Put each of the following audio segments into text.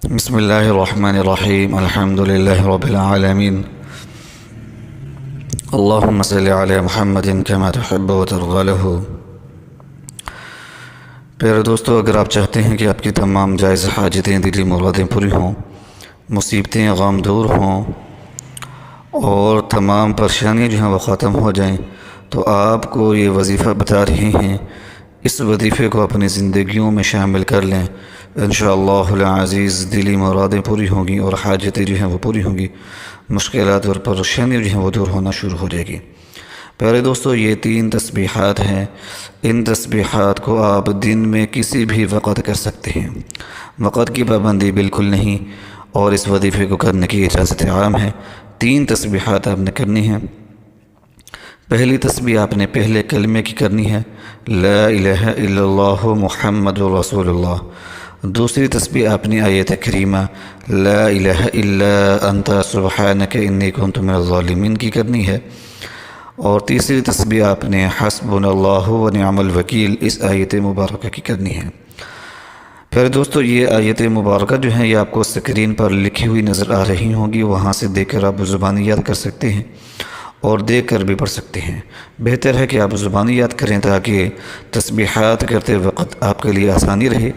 بسم اللہ الرحمن الرحیم الحمد للہ رب العالمین اللہم صلی علی محمد کما تحب و ترضى له۔ پیارے دوستو، اگر آپ چاہتے ہیں کہ آپ کی تمام جائز حاجتیں، دلی مرادیں پوری ہوں، مصیبتیں غم دور ہوں اور تمام پریشانیاں جو ہیں وہ ختم ہو جائیں، تو آپ کو یہ وظیفہ بتا رہے ہیں۔ اس وظیفے کو اپنی زندگیوں میں شامل کر لیں، انشاءاللہ العزیز دلی مرادیں پوری ہوں گی اور حاجتیں جو ہیں وہ پوری ہوں گی، مشکلات اور پریشانیاں جو ہیں وہ دور ہونا شروع ہو جائے گی۔ پیارے دوستو، یہ 3 تسبیحات ہیں۔ ان تسبیحات کو آپ دن میں کسی بھی وقت کر سکتے ہیں، وقت کی پابندی بالکل نہیں، اور اس وظیفے کو کرنے کی اجازت عام ہے۔ 3 تسبیحات آپ نے کرنی ہیں۔ پہلی تسبیح آپ نے پہلے کلمے کی کرنی ہے، لا الہ الا اللہ محمد رسول اللہ۔ دوسری تسبیح آپ نے آیت کریمہ لا الہ الا انت سبحانک انی کنت من الظالمین کی کرنی ہے، اور تیسری تسبیح آپ نے حسبنا اللہ و نعم الوکیل اس آیت مبارکہ کی کرنی ہے۔ پھر دوستو، یہ آیت مبارکہ جو ہیں یہ آپ کو اسکرین پر لکھی ہوئی نظر آ رہی ہوں گی، وہاں سے دیکھ کر آپ زبانی یاد کر سکتے ہیں اور دیکھ کر بھی پڑھ سکتے ہیں۔ بہتر ہے کہ آپ زبانی یاد کریں تاکہ تسبیحات کرتے وقت آپ کے لیے آسانی رہے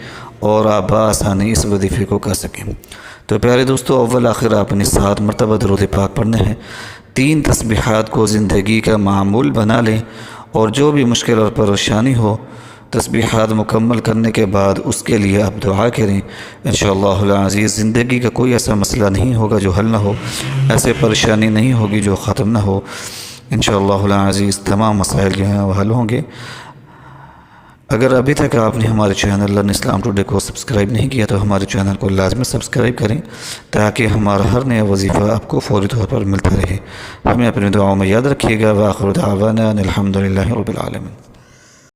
اور آپ بآسانی اس وظیفے کو کر سکیں۔ تو پیارے دوستو، اول آخر آپ نے 7 مرتبہ درود پاک پڑھنے ہیں۔ 3 تسبیحات کو زندگی کا معمول بنا لیں، اور جو بھی مشکل اور پریشانی ہو، تسبیحات مکمل کرنے کے بعد اس کے لیے آپ دعا کریں۔ انشاءاللہ العزیز زندگی کا کوئی ایسا مسئلہ نہیں ہوگا جو حل نہ ہو، ایسے پریشانی نہیں ہوگی جو ختم نہ ہو۔ انشاءاللہ العزیز تمام مسائل جو ہیں وہ حل ہوں گے۔ اگر ابھی تک آپ نے ہمارے چینل لرن اسلام ٹوڈے کو سبسکرائب نہیں کیا تو ہمارے چینل کو لازمی سبسکرائب کریں تاکہ ہمارا ہر نیا وظیفہ آپ کو فوری طور پر ملتا رہے۔ ہمیں اپنی دعاؤں میں یاد رکھیے گا۔ وآخر دعوانا ان الحمد للہ رب العالمین۔